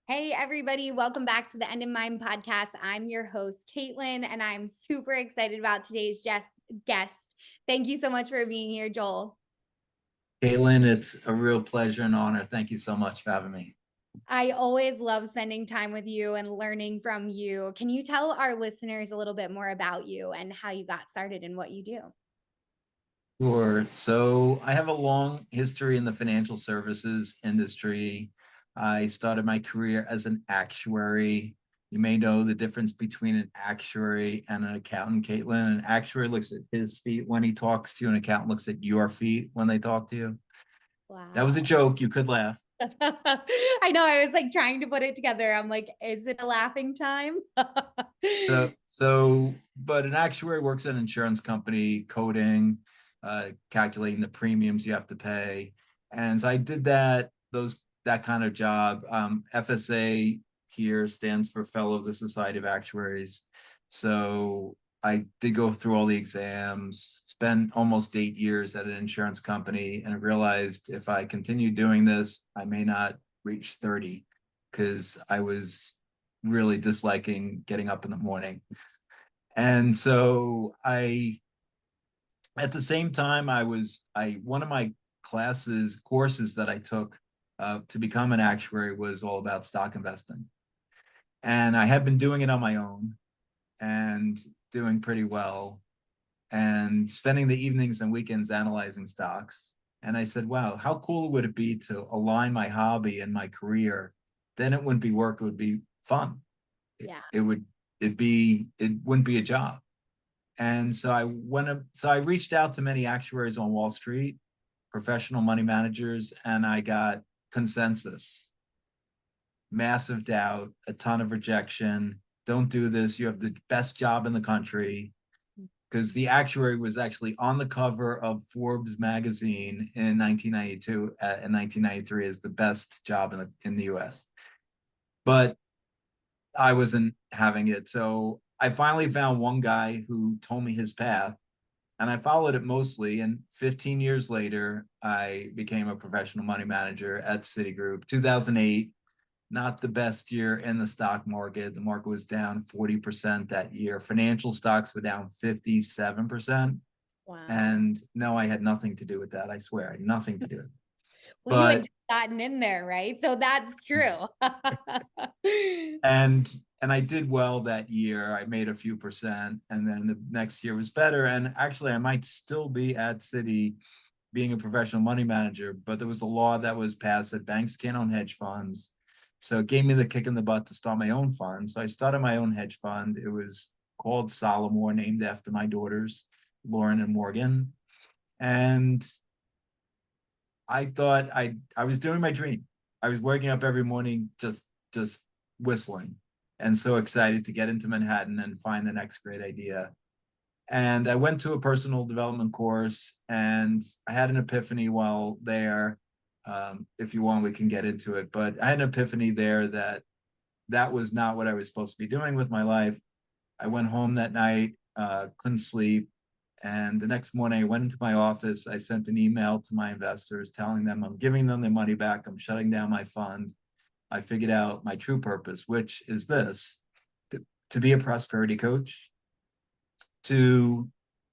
Hey, everybody. Welcome back to the End in Mind podcast. I'm your host, Caitlin, and I'm super excited about today's guest. Thank you so much for being here, Joel. Caitlin, it's a real pleasure and honor. Thank you so much for having me. I always love spending time with you and learning from you. Can you tell our listeners a little bit more about you and how you got started and what you do? Sure. So I have a long history in the financial services industry. I started my career as an actuary. You may know the difference between an actuary and an accountant, Caitlin. An actuary looks at his feet when he talks to you, an accountant looks at your feet when they talk to you. That was a Wow. joke. You could laugh. I know. I was like trying to put it together. I'm like, is it a laughing time? But an actuary works at an insurance company, coding, calculating the premiums you have to pay. And so I did that kind of job. FSA here stands for Fellow of the Society of Actuaries. So I did go through all the exams, spent almost 8 years at an insurance company, and realized if I continue doing this, I may not reach 30 because I was really disliking getting up in the morning. And so at the same time, one of my courses that I took to become an actuary was all about stock investing. And I had been doing it on my own and doing pretty well and spending the evenings and weekends analyzing stocks. And I said, wow, how cool would it be to align my hobby and my career? Then it wouldn't be work, it would be fun. It, Yeah. it would it wouldn't be a job. And so I reached out to many actuaries on Wall Street, professional money managers, and I got consensus, massive doubt, a ton of rejection. Don't do this. You have the best job in the country. Because the actuary was actually on the cover of Forbes magazine in 1992 and 1993 as the best job in the US. But I wasn't having it. So I finally found one guy who told me his path and I followed it mostly. And 15 years later, I became a professional money manager at Citigroup. 2008, not the best year in the stock market. The market was down 40% that year. Financial stocks were down 57%. Wow. And no, I had nothing to do with that. I swear, I had nothing to do with it. Well, you had But just gotten in there, right? So that's true. and I did well that year. I made a few percent, and then the next year was better. And actually, I might still be at Citi being a professional money manager, but there was a law that was passed that banks can't own hedge funds. So it gave me the kick in the butt to start my own fund. So I started my own hedge fund. It was called Solomore, named after my daughters, Lauren and Morgan. And I was doing my dream. I was waking up every morning just whistling and so excited to get into Manhattan and find the next great idea. And I went to a personal development course and I had an epiphany while there. If you want, we can get into it. But I had an epiphany there that that was not what I was supposed to be doing with my life. I went home that night, couldn't sleep. And the next morning, I went into my office. I sent an email to my investors telling them I'm giving them their money back. I'm shutting down my fund. I figured out my true purpose, which is this: to be a prosperity coach, to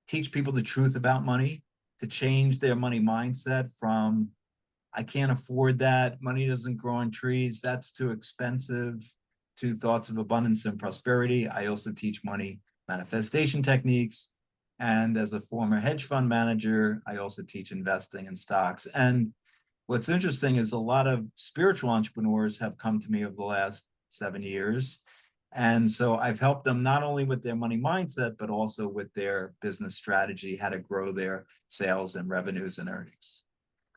teach people the truth about money, to change their money mindset from I can't afford that, money doesn't grow on trees, that's too expensive, to thoughts of abundance and prosperity. I also teach money manifestation techniques. And as a former hedge fund manager, I also teach investing in stocks. And what's interesting is a lot of spiritual entrepreneurs have come to me over the last 7 years. And so I've helped them not only with their money mindset, but also with their business strategy, how to grow their sales and revenues and earnings.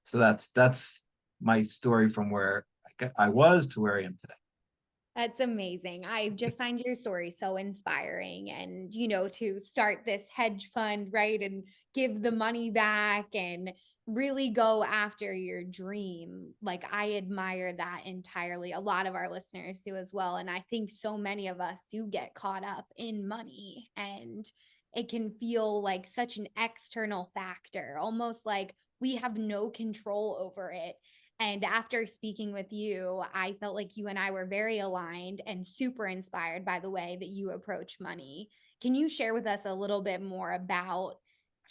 So that's my story from where I was to where I am today. That's amazing. I just find your story so inspiring and, to start this hedge fund, right? And give the money back and really go after your dream. Like, I admire that entirely. A lot of our listeners do as well. And I think so many of us do get caught up in money and it can feel like such an external factor, almost like we have no control over it. And after speaking with you, I felt like you and I were very aligned and super inspired by the way that you approach money. Can you share with us a little bit more about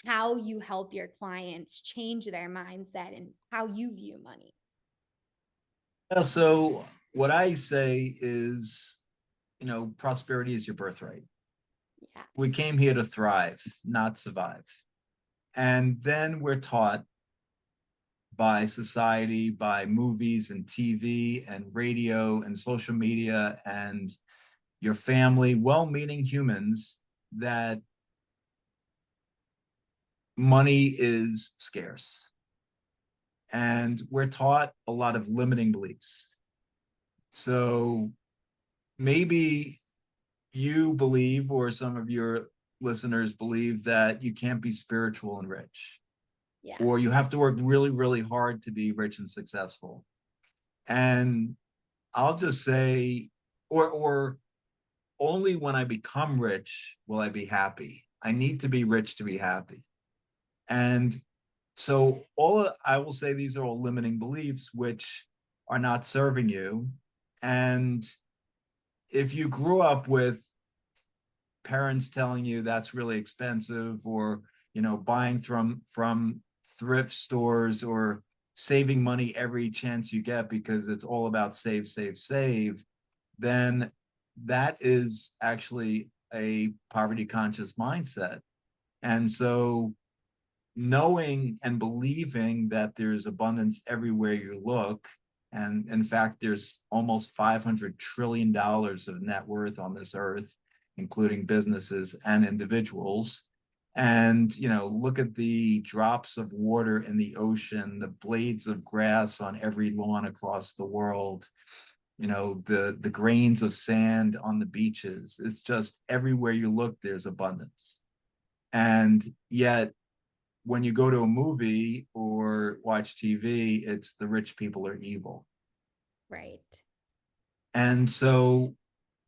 how you help your clients change their mindset and how you view money? So what I say is, prosperity is your birthright. Yeah. We came here to thrive, not survive. And then we're taught by society, by movies and TV and radio and social media and your family, well-meaning humans, that money is scarce. And we're taught a lot of limiting beliefs. So maybe you believe, or some of your listeners believe, that you can't be spiritual and rich, Yeah. or you have to work really, really hard to be rich and successful. And I'll just say, or only when I become rich will I be happy. I need to be rich to be happy. And so all I will say, these are all limiting beliefs which are not serving you. And if you grew up with parents telling you that's really expensive, or buying from thrift stores, or saving money every chance you get because it's all about save, save, save, then that is actually a poverty conscious mindset. And so knowing and believing that there's abundance everywhere you look, and in fact there's almost $500 trillion of net worth on this earth, including businesses and individuals. And look at the drops of water in the ocean, the blades of grass on every lawn across the world, the grains of sand on the beaches. It's just everywhere you look there's abundance. And yet when you go to a movie or watch TV, it's the rich people are evil. Right. And so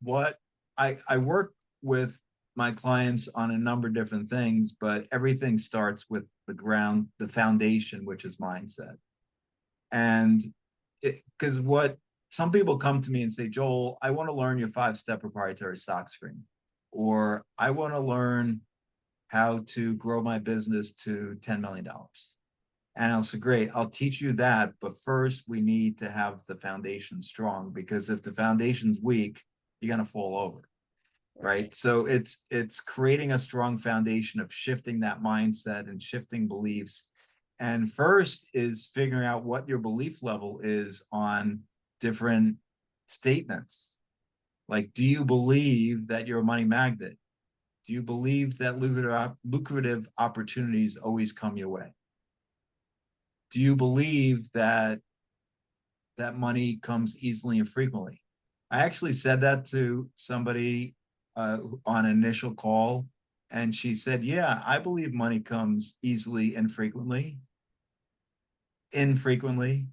what I work with my clients on a number of different things, but everything starts with the foundation, which is mindset. And because what some people come to me and say, Joel, I want to learn your 5-step proprietary stock screen, or I want to learn how to grow my business to $10 million. And I'll say, great, I'll teach you that. But first, we need to have the foundation strong, because if the foundation's weak, you're going to fall over. Right. Right. So it's creating a strong foundation of shifting that mindset and shifting beliefs. And first is figuring out what your belief level is on different statements. Like, do you believe that you're a money magnet? Do you believe that lucrative opportunities always come your way? Do you believe that money comes easily and frequently? I actually said that to somebody on an initial call, and she said, yeah, I believe money comes easily and frequently. Infrequently,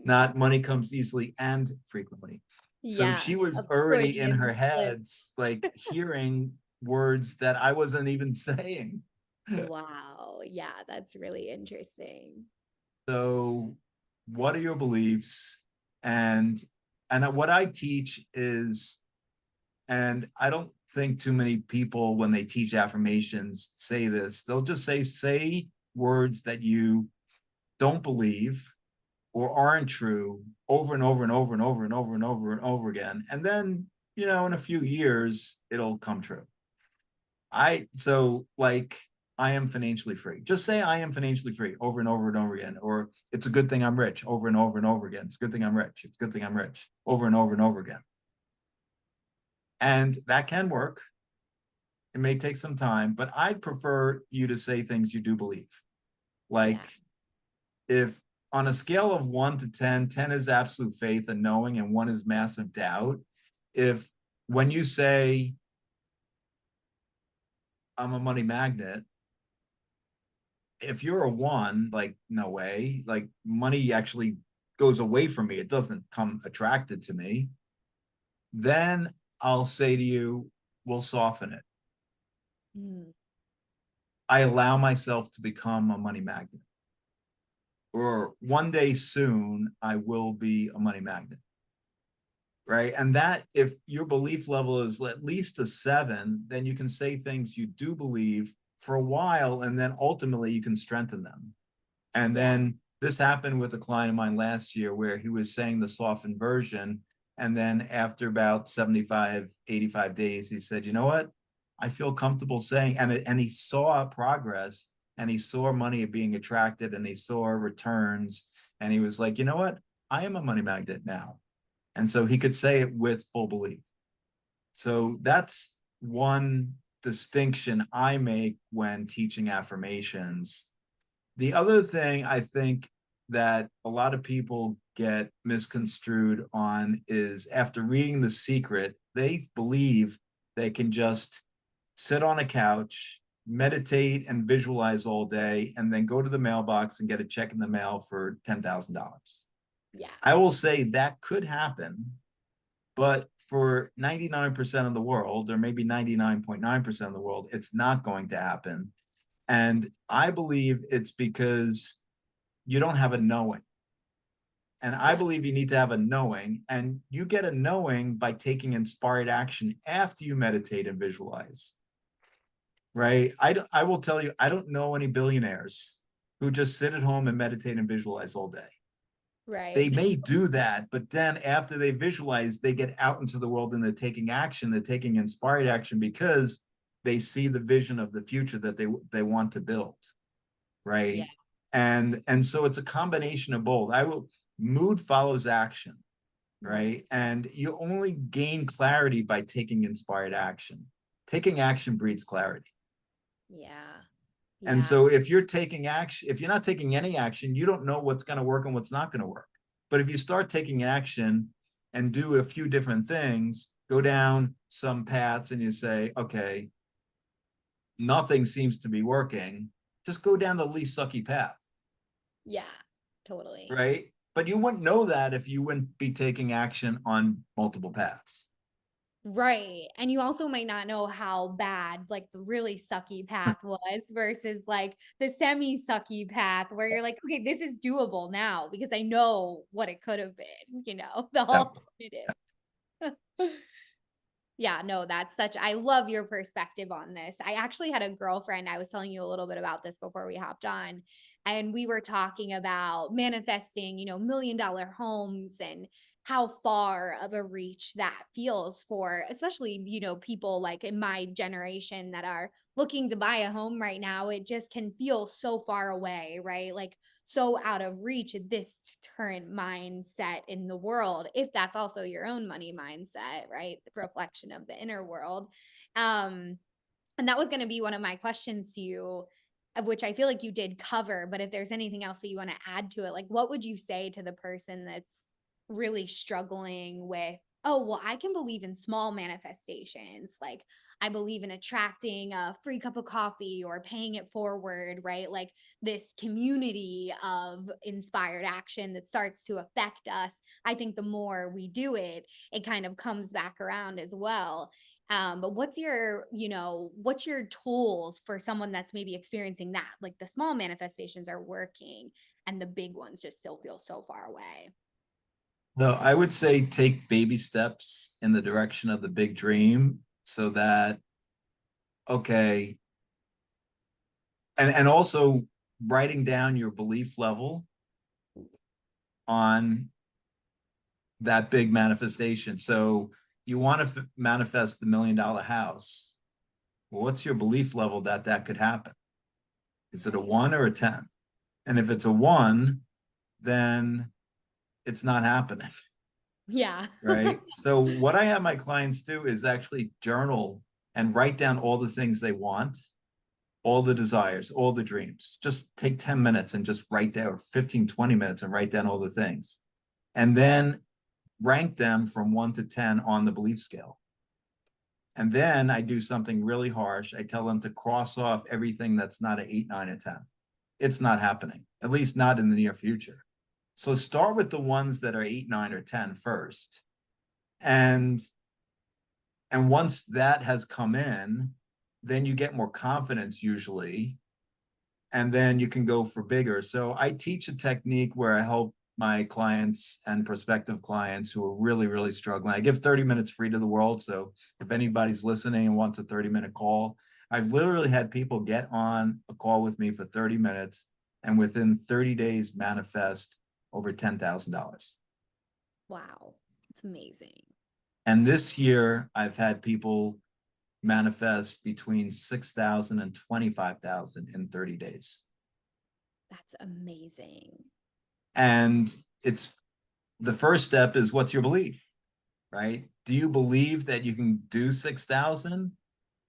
not money comes easily and frequently. So Yeah, she was a already in her Freudian slip. heads, like hearing words that I wasn't even saying. Wow. Yeah, that's really interesting. So what are your beliefs? And what I teach is, and I don't think too many people when they teach affirmations say this, they'll just say words that you don't believe or aren't true over and over and over and over and over and over and over again. And then, in a few years, it'll come true. So like, I am financially free. Just say I am financially free over and over and over again. Or it's a good thing I'm rich over and over and over again. It's a good thing I'm rich. It's a good thing I'm rich over and over and over again. And that can work. It may take some time, but I'd prefer you to say things you do believe. Yeah. Like, if on a scale of 1 to 10, 10 is absolute faith and knowing, and 1 is massive doubt. If when you say, I'm a money magnet, if you're a 1, like, no way, like, money actually goes away from me, it doesn't come attracted to me, then I'll say to you, we'll soften it. Mm. I allow myself to become a money magnet. or one day soon, I will be a money magnet. Right. And that, if your belief level is at least a 7, then you can say things you do believe for a while, and then ultimately you can strengthen them. And Yeah. then this happened with a client of mine last year where he was saying the softened version. And then after about 75, 85 days, he said, you know what? I feel comfortable saying, and he saw progress, and he saw money being attracted, and he saw returns. And he was like, you know what? I am a money magnet now. And so he could say it with full belief. So that's one distinction I make when teaching affirmations. The other thing I think that a lot of people get misconstrued on is, after reading The Secret, they believe they can just sit on a couch, meditate and visualize all day, and then go to the mailbox and get a check in the mail for $10,000. Yeah. I will say that could happen, but for 99% of the world, or maybe 99.9% of the world, it's not going to happen. And I believe it's because you don't have a knowing. And I Yeah. believe you need to have a knowing, and you get a knowing by taking inspired action after you meditate and visualize. Right? I will tell you, I don't know any billionaires who just sit at home and meditate and visualize all day. They Right. may do that, but then after they visualize, they get out into the world and they're taking action. They're taking inspired action because they see the vision of the future that they want to build. Yeah. Right. And so it's a combination of both. Mood follows action. Right. Right. And you only gain clarity by taking inspired action. Taking action breeds clarity. Yeah. And Yeah. so if you're taking action, if you're not taking any action, you don't know what's going to work and what's not going to work. But if you start taking action and do a few different things, go down some paths, and you say, okay, nothing seems to be working, just go down the least sucky path. Yeah. Totally. Right. But you wouldn't know that if you wouldn't be taking action on multiple paths. Right. And you also might not know how bad like the really sucky path was versus like the semi sucky path where you're like, okay, this is doable now because I know what it could have been, the That, alternative. Yeah, no, that's such I love your perspective on this. I actually had a girlfriend, I was telling you a little bit about this before we hopped on, and we were talking about manifesting, $1 million homes and how far of a reach that feels for especially, people like in my generation that are looking to buy a home right now. It just can feel so far away, right? Like so out of reach at this current mindset in the world, if that's also your own money mindset, right? The reflection of the inner world. um and that was going to be one of my questions to you, of which I feel like you did cover, but if there's anything else that you want to add to it, like what would you say to the person that's really struggling with, oh, well, I can believe in small manifestations, like I believe in attracting a free cup of coffee or paying it forward, right? Like this community of inspired action that starts to affect us. I think the more we do it, it kind of comes back around as well. But what's your tools for someone that's maybe experiencing that? Like the small manifestations are working and the big ones just still feel so far away. no, I would say take baby steps in the direction of the big dream, so that, okay, and also writing down your belief level on that big manifestation. So you want to manifest the $1 million house. Well, what's your belief level that that could happen? Is it a 1 or a 10? And if it's a 1, then it's not happening. Yeah. Right. So what I have my clients do is actually journal and write down all the things they want, all the desires, all the dreams. Just take 10 minutes and just write down, or 15, 20 minutes, and write down all the things. And then rank them from 1 to 10 on the belief scale. And then I do something really harsh. I tell them to cross off everything that's not an 8, 9, or 10. It's not happening, at least not in the near future. So start with the ones that are 8, 9, or 10 first. And once that has come in, then you get more confidence usually. and then you can go for bigger. So I teach a technique where I help my clients and prospective clients who are really, really struggling. I give 30 minutes free to the world. So if anybody's listening and wants a 30-minute call, I've literally had people get on a call with me for 30 minutes and within 30 days manifest over $10,000. Wow. It's amazing. And this year I've had people manifest between 6,000 and 25,000 in 30 days. That's amazing. And it's the first step is, what's your belief, right? Do you believe that you can do 6,000?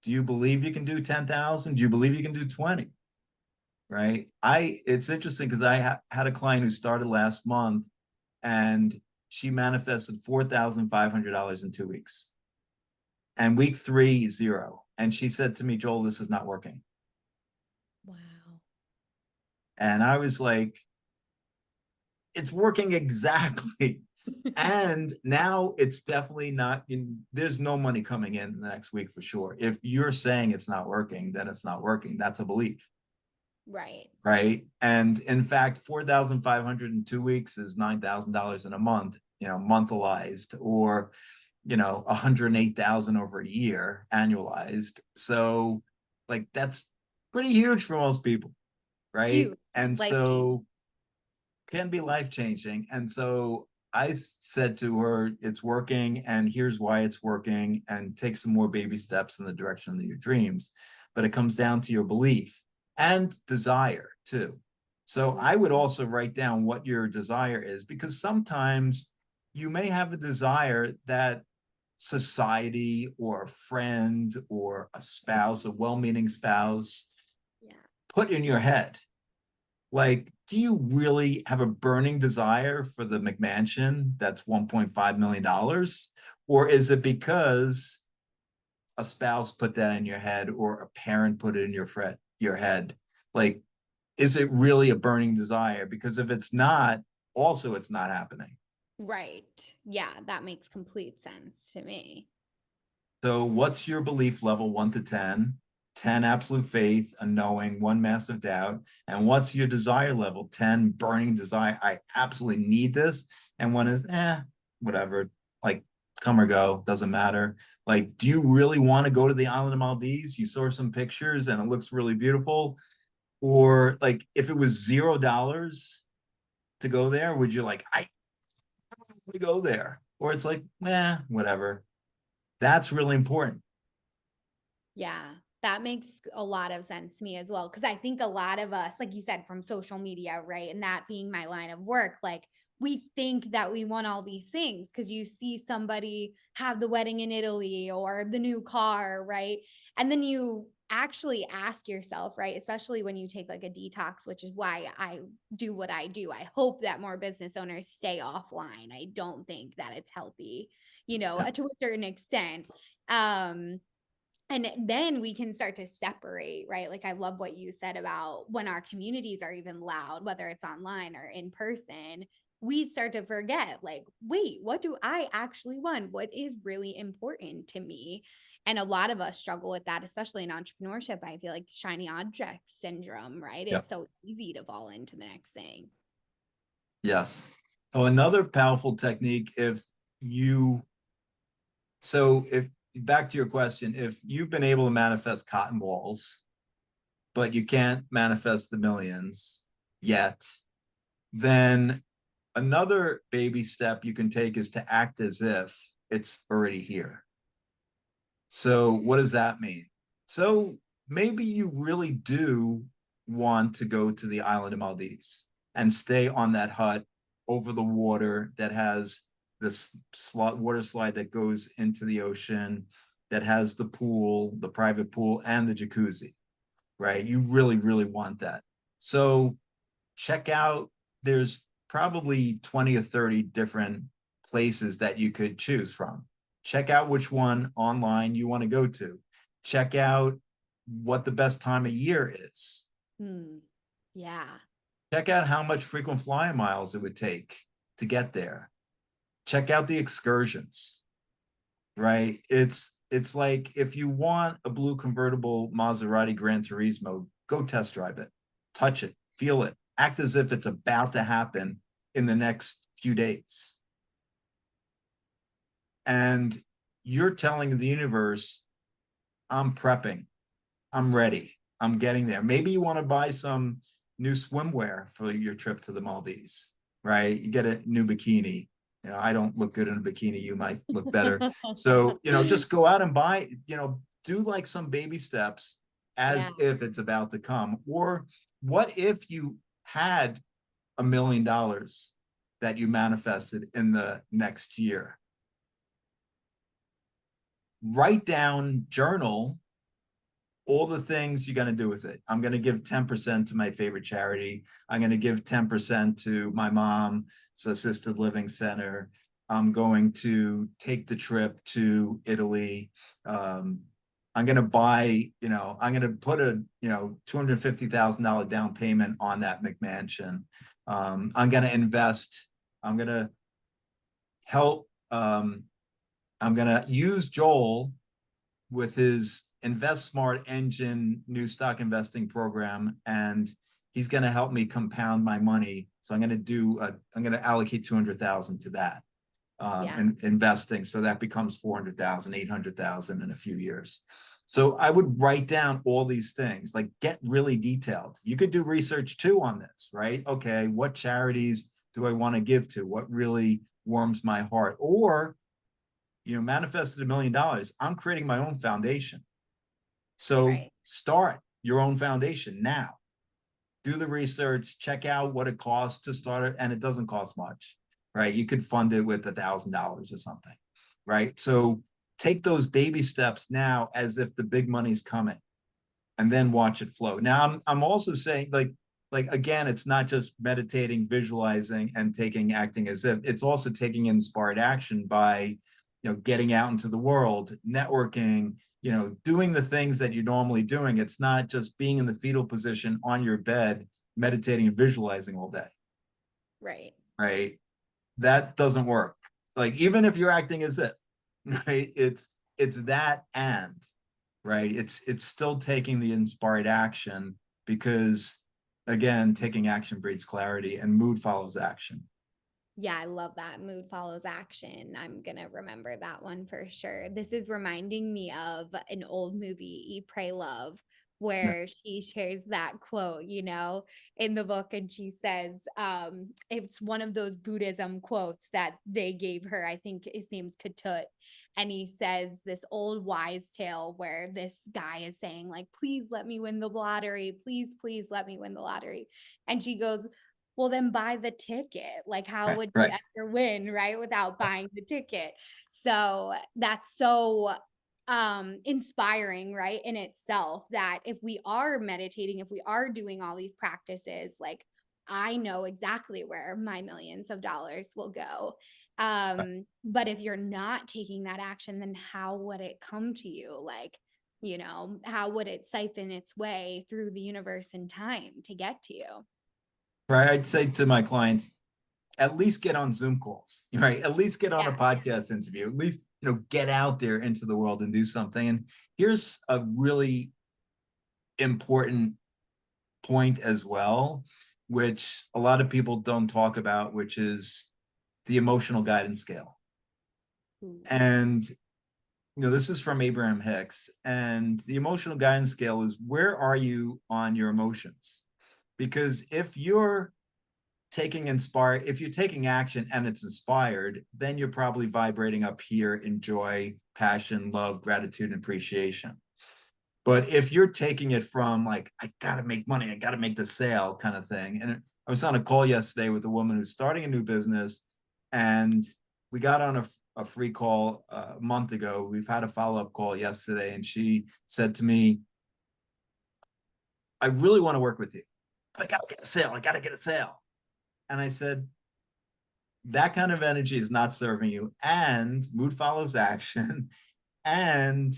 Do you believe you can do 10,000? Do you believe you can do 20? Right? It's interesting because I had a client who started last month and she manifested $4,500 in 2 weeks. And week 3, 0. And she said to me, Joel, this is not working. Wow. And I was like, it's working exactly. And now it's definitely not there's no money coming in the next week for sure. If you're saying it's not working, then it's not working. That's a belief. Right. Right. And in fact, 4,500 in 2 weeks is $9,000 in a month, monthalized, or, 108,000 over a year annualized. So like, that's pretty huge for most people. Right. Huge. And Like, so can be life changing. And so I said to her, it's working, and here's why it's working, and take some more baby steps in the direction of your dreams. But it comes down to your belief and desire too. So I would also write down what your desire is, because sometimes you may have a desire that society or a friend or a spouse, a well-meaning spouse, yeah. put in your head. Like, do you really have a burning desire for the McMansion that's $1.5 million? Or is it because a spouse put that in your head, or a parent put it in your head? Like, is it really a burning desire? Because if it's not, also it's not happening. Right. Yeah, that makes complete sense to me. So what's your belief level, 1 to 10? 10 absolute faith, a knowing, 1 massive doubt. And what's your desire level? 10 burning desire. I absolutely need this. And 1 is, whatever, like, come or go, doesn't matter. Like, do you really want to go to the island of Maldives? You saw some pictures and it looks really beautiful. Or like, if it was $0 to go there, would you like, I want to go there? Or it's like, whatever. That's really important. Yeah, that makes a lot of sense to me as well. Cause I think a lot of us, like you said, from social media, right? And that being my line of work, like we think that we want all these things because you see somebody have the wedding in Italy or the new car, right? And then you actually ask yourself, right? Especially when you take like a detox, which is why I do what I do. I hope that more business owners stay offline. I don't think that it's healthy, to a certain extent. And then we can start to separate, right? Like I love what you said about when our communities are even loud, whether it's online or in person, we start to forget, like, wait, what do I actually want? What is really important to me? And a lot of us struggle with that, especially in entrepreneurship. I feel like shiny object syndrome, right? Yeah. It's so easy to fall into the next thing. Yes. Oh, another powerful technique, if back to your question, if you've been able to manifest cotton balls, but you can't manifest the millions yet, then another baby step you can take is to act as if it's already here. So what does that mean? So maybe you really do want to go to the island of Maldives and stay on that hut over the water that has this water slide that goes into the ocean, that has the pool, the private pool, and the jacuzzi, right? You really, really want that. So check out, there's probably 20 or 30 different places that you could choose from. Check out which one online you want to go to. Check out what the best time of year is. Yeah. Check out how much frequent flyer miles it would take to get there. Check out the excursions, right? It's like, if you want a blue convertible Maserati Gran Turismo, go test drive it. touch it, feel it, act as if it's about to happen in the next few days. And you're telling the universe, I'm prepping, I'm ready, I'm getting there. Maybe you want to buy some new swimwear for your trip to the Maldives, right? You get a new bikini. You know, I don't look good in a bikini. You might look better. So, you know, just go out and buy, you know, do like some baby steps Yeah, as if it's about to come. Or what if you had $1 million that you manifested in the next year? Write down, journal all the things you're going to do with it. I'm going to give 10% to my favorite charity. I'm going to give 10% to my mom's assisted living center. I'm going to take the trip to Italy. I'm going to buy, you know, I'm going to put a, you know, $250,000 down payment on that McMansion. I'm going to invest. I'm going to help. I'm going to use Joel with his Invest Smart Engine new stock investing program, and he's going to help me compound my money. So I'm going to allocate 200,000 to that and investing. So that becomes 400,000, 800,000 in a few years. So I would write down all these things, like get really detailed. You could do research too on this, right? Okay, what charities do I want to give to? What really warms my heart? Or, you know, manifested $1 million. I'm creating my own foundation. So start your own foundation now. Do the research, check out what it costs to start it, and it doesn't cost much, right? You could fund it with $1,000 or something, right? So take those baby steps now as if the big money's coming, and then watch it flow. Now, I'm also saying, like again, it's not just meditating, visualizing, and acting as if. It's also taking inspired action by, you know, getting out into the world, networking, you know, doing the things that you're normally doing. It's not just being in the fetal position on your bed, meditating and visualizing all day. Right. Right. That doesn't work. Like, even if you're acting as if, right, it's that, and right, it's still taking the inspired action, because again, taking action breeds clarity, and mood follows action. Yeah, I love that. Mood follows action. I'm going to remember that one for sure. This is reminding me of an old movie, Eat, Pray, Love, where she shares that quote, you know, in the book. And she says, it's one of those Buddhism quotes that they gave her. I think his name's Ketut. And he says this old wise tale where this guy is saying, like, please let me win the lottery. Please, please let me win the lottery. And she goes, well, then buy the ticket. Like, how would you ever win, right, without buying the ticket? So that's so inspiring, right, in itself, that if we are meditating, if we are doing all these practices, like, I know exactly where my millions of dollars will go. But if you're not taking that action, then how would it come to you? Like, you know, how would it siphon its way through the universe and time to get to you? Right. I'd say to my clients, at least get on Zoom calls, right? At least get on a podcast interview, at least, you know, get out there into the world and do something. And here's a really important point as well, which a lot of people don't talk about, which is the emotional guidance scale. And, you know, this is from Abraham Hicks, and the emotional guidance scale is, where are you on your emotions? Because if you're taking action and it's inspired, then you're probably vibrating up here in joy, passion, love, gratitude, and appreciation. But if you're taking it from, like, I gotta make money, I gotta make the sale kind of thing. And I was on a call yesterday with a woman who's starting a new business, and we got on a free call a month ago. We've had a follow-up call yesterday, and she said to me, I really want to work with you, but I gotta get a sale. I gotta get a sale. And I said, that kind of energy is not serving you, and mood follows action. And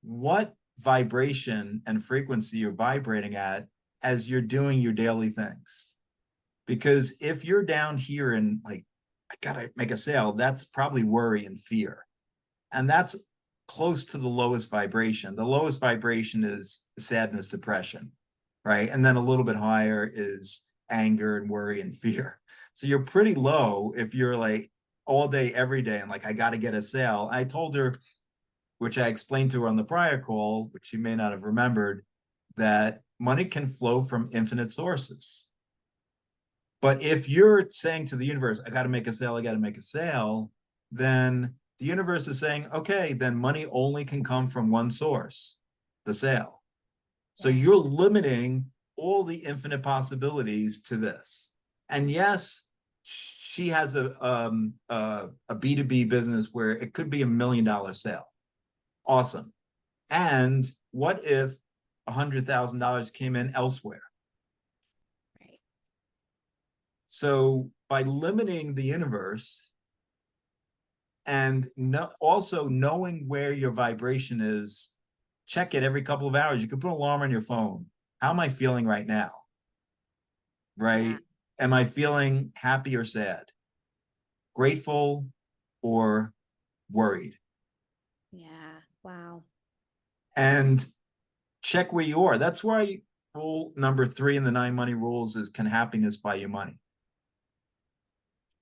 what vibration and frequency you're vibrating at as you're doing your daily things. Because if you're down here and, like, I gotta make a sale, that's probably worry and fear. And that's close to the lowest vibration. The lowest vibration is sadness, depression, right? And then a little bit higher is anger and worry and fear. So you're pretty low if you're like all day, every day, and like, I got to get a sale. I told her, which I explained to her on the prior call, which she may not have remembered, that money can flow from infinite sources. But if you're saying to the universe, I got to make a sale, I got to make a sale, then the universe is saying, okay, then money only can come from one source, the sale. So Yeah. you're limiting all the infinite possibilities to this. And yes, she has a B2B business where it could be $1 million sale. Awesome. And what if $100,000 came in elsewhere? Right. So by limiting the universe and also knowing where your vibration is, check it every couple of hours. You can put an alarm on your phone. How am I feeling right now? Yeah. Right? Am I feeling happy or sad? Grateful or worried? Yeah. Wow. And check where you are. That's why rule number 3 in the 9 money rules is, can happiness buy you money?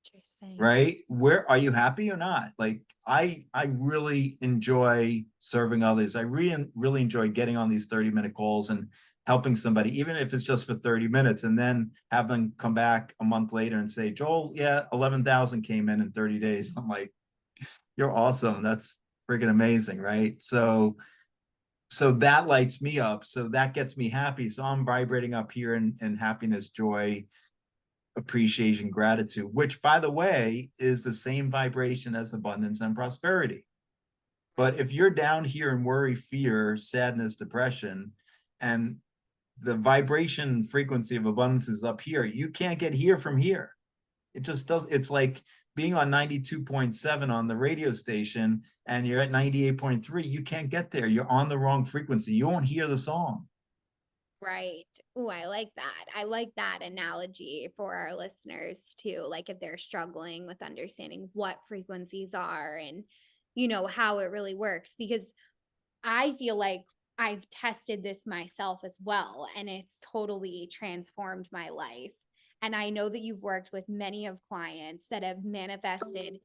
Interesting. Right? Where are you happy or not? Like, I really enjoy serving others. I really enjoy getting on these 30-minute calls and helping somebody, even if it's just for 30 minutes, and then have them come back a month later and say, Joel, yeah, 11,000 came in 30 days. I'm like, you're awesome. That's freaking amazing, right? So that lights me up. So that gets me happy. So I'm vibrating up here in happiness, joy, appreciation, gratitude, which, by the way, is the same vibration as abundance and prosperity. But if you're down here in worry, fear, sadness, depression, and the vibration frequency of abundance is up here, you can't get here from here. It just does. It's like being on 92.7 on the radio station and you're at 98.3. You can't get there. You're on the wrong frequency. You won't hear the song. Right. Oh, I like that. I like that analogy for our listeners too. Like if they're struggling with understanding what frequencies are and, how it really works. Because I feel like I've tested this myself as well, and it's totally transformed my life. And I know that you've worked with many of clients that have manifested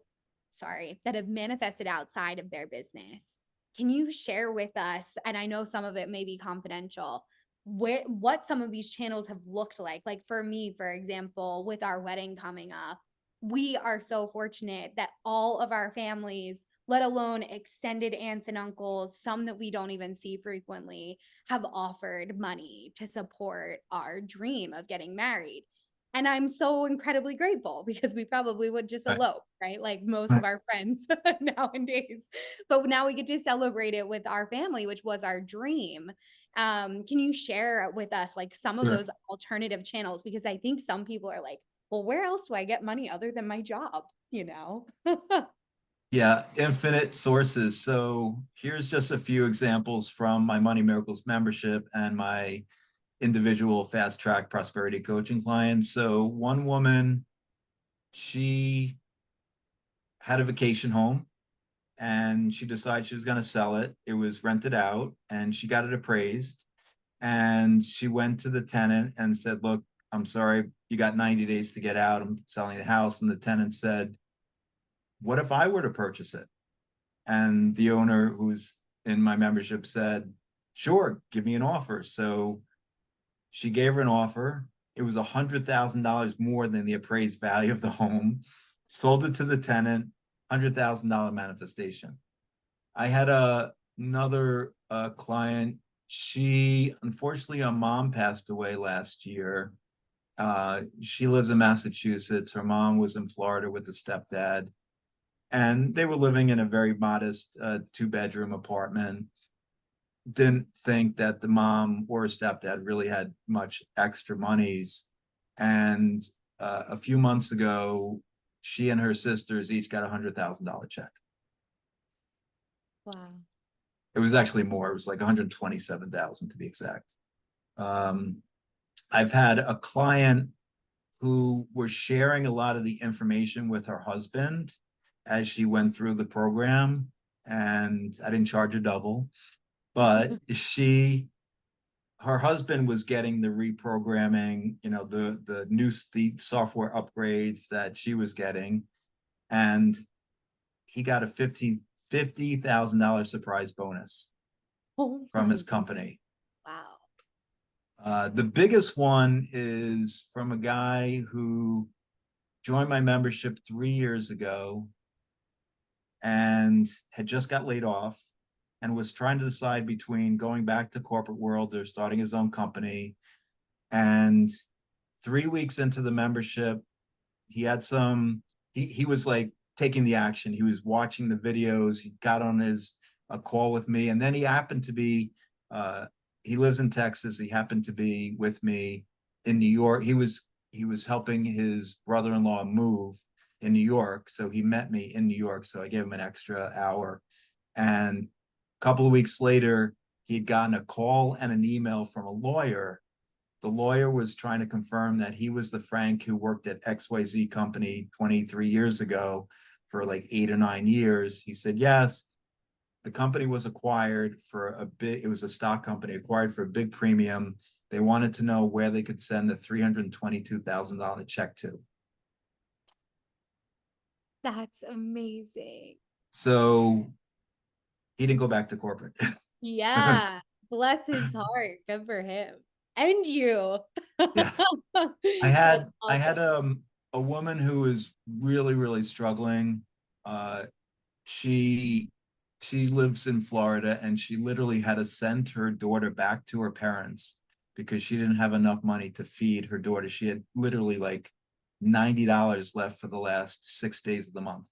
outside of their business. Can you share with us, and I know some of it may be confidential, what some of these channels have looked like? Like for me, for example, with our wedding coming up, we are so fortunate that all of our families, let alone extended aunts and uncles, some that we don't even see frequently, have offered money to support our dream of getting married. And I'm so incredibly grateful because we probably would just Right. elope, right? Like most of our friends nowadays. But now we get to celebrate it with our family, which was our dream. Can you share with us like some of Sure. those alternative channels? Because I think some people are like, well, where else do I get money other than my job? Yeah, infinite sources. So here's just a few examples from my Money Miracles membership and my individual fast track prosperity coaching clients. So one woman, she had a vacation home and she decided she was going to sell it. It was rented out and she got it appraised. And she went to the tenant and said, look, I'm sorry, you got 90 days to get out. I'm selling the house. And the tenant said, what if I were to purchase it? And the owner, who's in my membership, said, sure, give me an offer. So she gave her an offer. It was $100,000 more than the appraised value of the home. Sold it to the tenant, $100,000 manifestation. I had another client. She, unfortunately, her mom passed away last year. She lives in Massachusetts. Her mom was in Florida with the stepdad, and they were living in a very modest 2-bedroom apartment. Didn't think that the mom or stepdad really had much extra monies. And a few months ago, she and her sisters each got $100,000 check. Wow. It was actually more. It was like 127,000 to be exact. Um, I've had a client who was sharing a lot of the information with her husband as she went through the program, and I didn't charge a double, but she her husband was getting the reprogramming, the software upgrades that she was getting, and he got a $50,000 surprise bonus Oh from my, his company. wow. The biggest one is from a guy who joined my membership 3 years ago and had just got laid off and was trying to decide between going back to corporate world or starting his own company. And 3 weeks into the membership, he had he was like taking the action. He was watching the videos. He got on his a call with me, and then he happened to be he lives in Texas. He happened to be with me in New York. He was helping his brother-in-law move in New York, so he met me in New York. So I gave him an extra hour, and a couple of weeks later, he had gotten a call and an email from a lawyer. The lawyer was trying to confirm that he was the Frank who worked at XYZ company 23 years ago for like 8 or 9 years. He said, yes, the company was acquired for it was a stock company acquired for a big premium. They wanted to know where they could send the $322,000 check to. That's amazing. So he didn't go back to corporate. Yeah. Bless his heart. Good for him. And you. Yes. I That's had I awesome. had a woman who was really, really struggling. Uh she she lives in Florida, and she literally had to send her daughter back to her parents because she didn't have enough money to feed her daughter. She had literally like $90 left for the last 6 days of the month.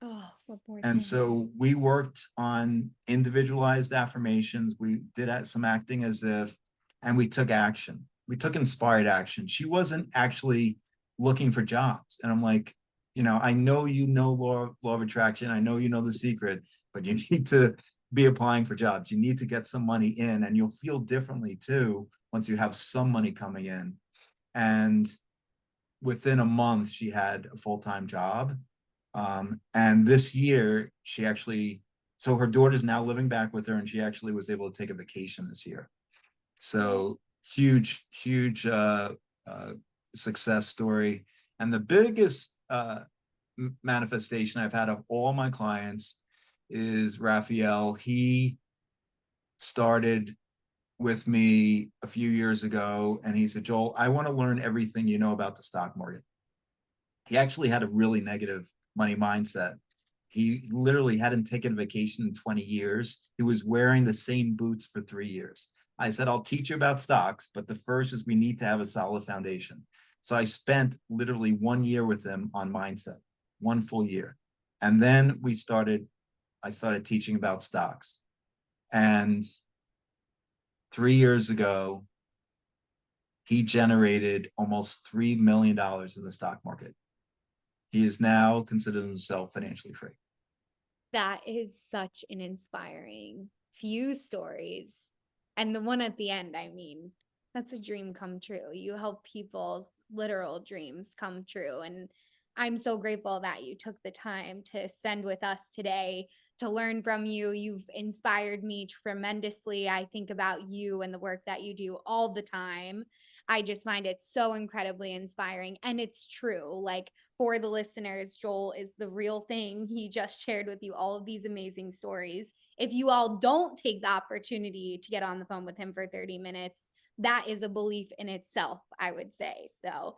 Oh, what poor And thing. so we worked on individualized affirmations. We did some acting as if, and we took action. We took inspired action. She wasn't actually looking for jobs. And I'm like, I know law of attraction. I know you know the secret, but you need to be applying for jobs. You need to get some money in, and you'll feel differently too once you have some money coming in. And within a month, she had a full-time job. And this year, so her daughter's now living back with her, and she actually was able to take a vacation this year. Oh, So huge, huge success story. And the biggest manifestation I've had of all my clients is Raphael. He started with me a few years ago, and he said, Joel, I want to learn everything you know about the stock market. He actually had a really negative money mindset. He literally hadn't taken a vacation in 20 years. He was wearing the same boots for 3 years. I said, I'll teach you about stocks, but the first is we need to have a solid foundation. So I spent literally 1 year with him on mindset, one full year. And then I started teaching about stocks. And 3 years ago, he generated almost $3 million in the stock market. He is now considered himself financially free. that is such an inspiring few stories. And the one at the end, I mean, that's a dream come true. You help people's literal dreams come true. And I'm so grateful that you took the time to spend with us today to learn from you. You've inspired me tremendously. I think about you and the work that you do all the time. I just find it so incredibly inspiring. And it's true. Like, for the listeners, Joel is the real thing. He just shared with you all of these amazing stories. If you all don't take the opportunity to get on the phone with him for 30 minutes, that is a belief in itself, I would say. So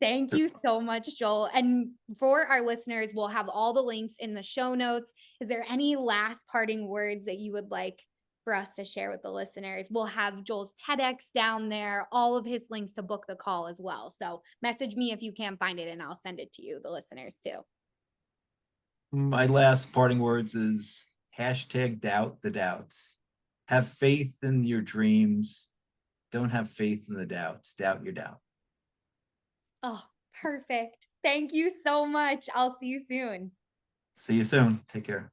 thank you so much, Joel. And for our listeners, we'll have all the links in the show notes. Is there any last parting words that you would like for us to share with the listeners? We'll have Joel's TEDx down there, all of his links to book the call as well. So message me if you can't find it and I'll send it to you, the listeners too. My last parting words is hashtag doubt the doubt. Have faith in your dreams. Don't have faith in the doubt. Doubt your doubt. Oh, perfect. Thank you so much. I'll see you soon. See you soon. Take care.